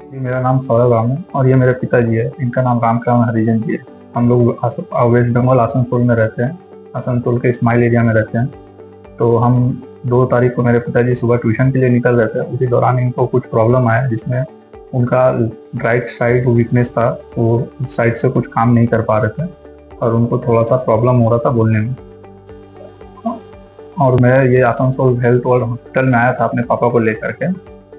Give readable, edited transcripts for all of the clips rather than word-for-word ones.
जी, मेरा नाम सौरभ राम है और ये मेरे पिताजी है। इनका नाम रामकृष्ण हरिजन जी है। हम लोग वेस्ट बंगाल आसनसोल में रहते हैं। आसनसोल के स्माइल एरिया में रहते हैं। तो हम 2 तारीख को मेरे पिताजी सुबह ट्यूशन के लिए निकल रहे थे। उसी दौरान इनको कुछ प्रॉब्लम आया जिसमें उनका राइट साइड वीकनेस था। वो उस साइड से कुछ काम नहीं कर पा रहे थे और उनको थोड़ा सा प्रॉब्लम हो रहा था बोलने में। और मैं ये आसनसोल हेल्थ वर्ल्ड हॉस्पिटल में आया था अपने पापा को लेकर के।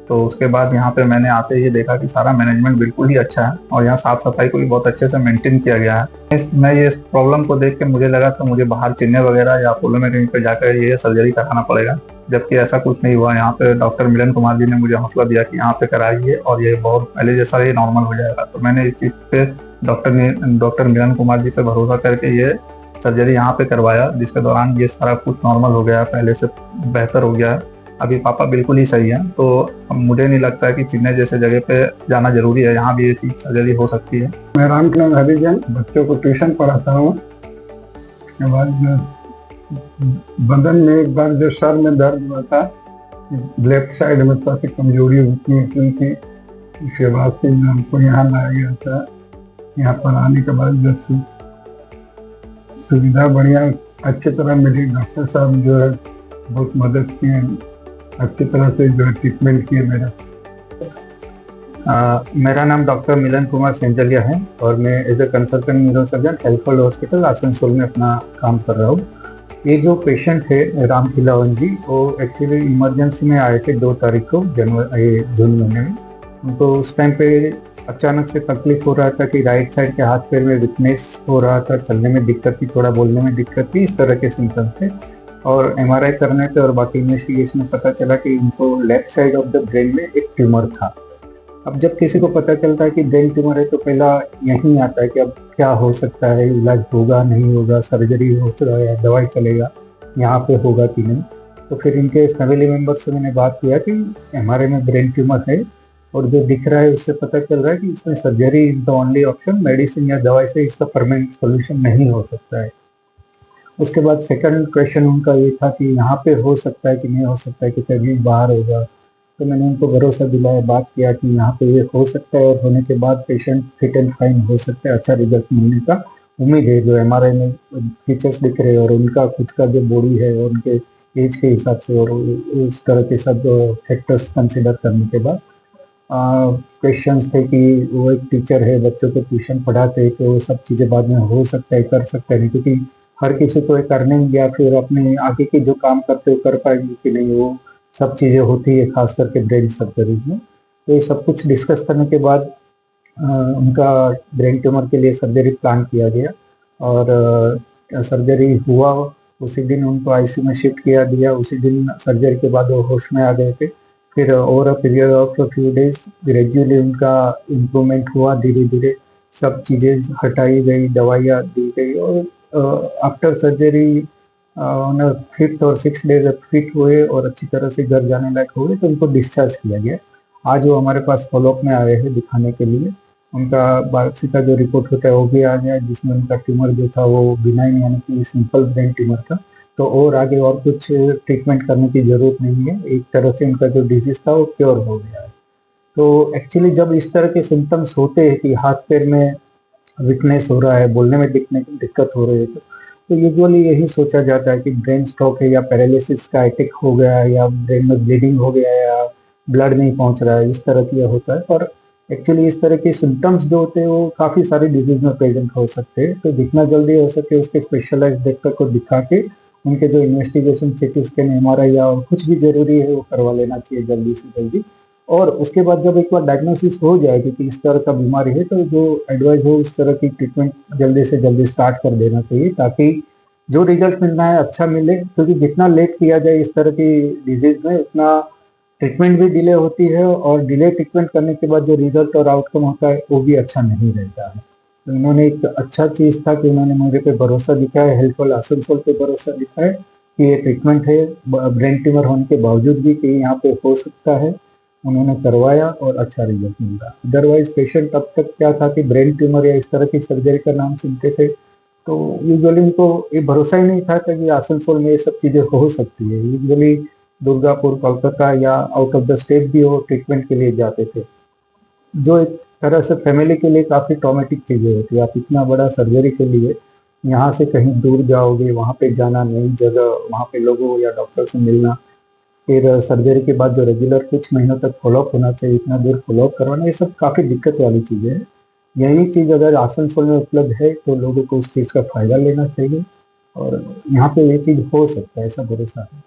तो उसके बाद यहाँ पे मैंने आते ही देखा कि सारा मैनेजमेंट बिल्कुल ही अच्छा है और यहाँ साफ सफाई को भी बहुत अच्छे से मेंटेन किया गया है। मैं ये प्रॉब्लम को देख के मुझे लगा तो मुझे बाहर चेन्नई वगैरह या अपोलो में कहीं पे जाकर ये सर्जरी कराना पड़ेगा, जबकि ऐसा कुछ नहीं हुआ। यहाँ पे डॉक्टर मिलन कुमार जी ने मुझे हौसला दिया कि यहाँ पे कराइए और ये बहुत पहले जैसा ये नॉर्मल हो जाएगा। तो मैंने इस चीज़ पे डॉक्टर मिलन कुमार जी पे भरोसा करके ये सर्जरी यहाँ पे करवाया, जिसके दौरान ये सारा कुछ नॉर्मल हो गया, पहले से बेहतर हो गया है। अभी पापा बिल्कुल ही सही है। तो मुझे नहीं लगता है कि चेन्नई जैसे जगह पे जाना जरूरी है, यहाँ भी ये चीज सर्जरी हो सकती है। मैं रामकृष्ण हरिजन बच्चों को ट्यूशन पढ़ाता हूँ। उसके बाद बदन में एक बार जो सर में दर्द हुआ था, लेफ्ट साइड में काफी कमजोरी हुई थी। उसके बाद से हमको यहाँ लाया गया था। यहाँ पर आने के बाद जो सुविधा बढ़िया अच्छी तरह मिली। डॉक्टर साहब जो है बहुत मदद किए, अच्छी तरह से जो है ट्रीटमेंट किए मेरा। मेरा नाम डॉक्टर मिलन कुमार सेंजलिया है और मैं as a consultant neurosurgeon health hospital Asansol में अपना काम कर रहा हूँ। ये जो पेशेंट है राम खिलावन जी, वो एक्चुअली इमरजेंसी में आए थे 2 तारीख को जून महीने में। उनको उस टाइम पे अचानक से तकलीफ हो रहा था कि राइट साइड के हाथ पैर में वीकनेस हो रहा था, चलने में दिक्कत थी, थोड़ा बोलने में दिक्कत थी, इस तरह के सिम्टम्स थे। और एमआरआई करने पे और बाकी इन्वेस्टिगेशन में पता चला कि इनको left side of the brain में एक ट्यूमर था। अब जब किसी को पता चलता है कि ब्रेन ट्यूमर है तो पहला यही आता है कि अब क्या हो सकता है, इलाज होगा नहीं होगा, सर्जरी हो सकता है, दवाई चलेगा, यहाँ पे होगा कि नहीं। तो फिर इनके फैमिली मेम्बर से मैंने बात किया कि एमआरआई में ब्रेन ट्यूमर है और जो दिख रहा है उससे पता चल रहा है कि इसमें surgery is the only option, medicine या दवाई से इसका परमानेंट सोल्यूशन नहीं हो सकता है। उसके बाद सेकंड क्वेश्चन उनका ये था कि यहाँ पे हो सकता है कि नहीं हो सकता है, कि कभी बाहर होगा। तो मैंने उनको भरोसा दिलाया, बात किया कि यहाँ पे ये हो सकता है और होने के बाद पेशेंट फिट एंड फाइन हो सकता है, अच्छा रिजल्ट मिलने का उम्मीद है। जो एमआरआई में फीचर्स दिख रहे हैं और उनका खुद का जो बॉडी है और उनके एज के हिसाब से और उस तरह के सब फैक्टर्स कंसिडर करने के बाद क्वेश्चंस थे कि वो एक टीचर है, बच्चों को ट्यूशन पढ़ाते हैं, तो वो सब चीज़ें बाद में हो सकता है, कर सकता है नहीं, क्योंकि हर किसी को एक अर्निंग या फिर अपने आगे के जो काम करते हो कर पाएंगे कि नहीं, वो सब चीज़ें होती है खास करके ब्रेन सर्जरीज में। तो ये सब कुछ डिस्कस करने के बाद उनका ब्रेन ट्यूमर के लिए सर्जरी प्लान किया गया और सर्जरी हुआ। उसी दिन उनको आईसीयू में शिफ्ट किया दिया। उसी दिन सर्जरी के बाद वो होश में आ गए थे। फिर over a period of few days gradually उनका इम्प्रूवमेंट हुआ, धीरे धीरे सब चीज़ें हटाई गई, दवाइयाँ दी गई और आफ्टर सर्जरी उन्हें 5th और 6 डेज फिट हुए और अच्छी तरह से घर जाने लायक हुए, तो उनको डिस्चार्ज किया गया। आज वो हमारे पास फॉलोअप में आए हैं दिखाने के लिए। उनका बायोप्सी का जो रिपोर्ट होता है वो भी आ गया, जिसमें उनका ट्यूमर जो था वो बिनाइन यानी कि सिंपल ब्रेन ट्यूमर था। तो और आगे और कुछ ट्रीटमेंट करने की जरूरत नहीं है, एक तरह से उनका जो डिजीज था वो क्योर हो गया है। तो एक्चुअली जब इस तरह के सिम्टम्स होते हैं कि हाथ पैर में वीकनेस हो रहा है, बोलने में दिक्कत हो रही है, तो यूजुअली यही सोचा जाता है कि ब्रेन स्ट्रोक है या पैरालिसिस का अटैक हो गया है या ब्रेन में ब्लीडिंग हो गया है या ब्लड नहीं पहुंच रहा है, इस तरह की होता है। पर एक्चुअली इस तरह के सिम्टम्स जो होते हैं वो काफ़ी सारी डिजीज में प्रेजेंट हो सकते हैं। तो जितना जल्दी हो सके उसके स्पेशलाइज्ड डॉक्टर को दिखा के उनके जो इन्वेस्टिगेशन, सीटी स्कैन, एमआरआई या और कुछ भी जरूरी है वो करवा लेना चाहिए जल्दी से जल्दी। और उसके बाद जब एक बार डायग्नोसिस हो जाएगी कि इस तरह का बीमारी है, तो जो एडवाइस हो उस तरह की ट्रीटमेंट जल्दी से जल्दी स्टार्ट कर देना चाहिए, ताकि जो रिजल्ट मिलना है अच्छा मिले। क्योंकि जितना लेट किया जाए इस तरह की डिजीज में उतना ट्रीटमेंट भी डिले होती है और डिले ट्रीटमेंट करने के बाद जो रिजल्ट और आउटकम होता है वो भी अच्छा नहीं रहता है। तो उन्होंने एक अच्छा चीज़ था कि उन्होंने मेरे पे भरोसा दिखाया, हेल्थफुल आसनसोल पे भरोसा दिखाया कि ये ट्रीटमेंट है ब्रेन ट्यूमर होने के बावजूद भी कि यहाँ पे हो सकता है। उन्होंने करवाया और अच्छा रिजल्ट मिला। अदरवाइज पेशेंट अब तक क्या था कि ब्रेन ट्यूमर या इस तरह की सर्जरी का नाम सुनते थे तो यूजुअली उनको ये भरोसा ही नहीं था कि आसनसोल में ये सब चीज़ें हो सकती है। यूजुअली दुर्गापुर, कोलकाता या आउट ऑफ द स्टेट भी वो ट्रीटमेंट के लिए जाते थे। जो एक तरह से फैमिली के लिए काफ़ी ट्रॉमेटिक चीज़ें होती है। आप इतना बड़ा सर्जरी के लिए यहाँ से कहीं दूर जाओगे, वहाँ पे जाना, नई जगह, वहाँ पे लोगों या डॉक्टर से मिलना, फिर सर्जरी के बाद जो रेगुलर कुछ महीनों तक फॉलोअप होना चाहिए, इतना देर फॉलोअप करवाना, ये सब काफ़ी दिक्कत वाली चीज़ें हैं। यही चीज़ अगर आसनसोल में उपलब्ध है तो लोगों को उस चीज़ का फ़ायदा लेना चाहिए और यहाँ पे ये चीज़ हो सकता है, ऐसा भरोसा है।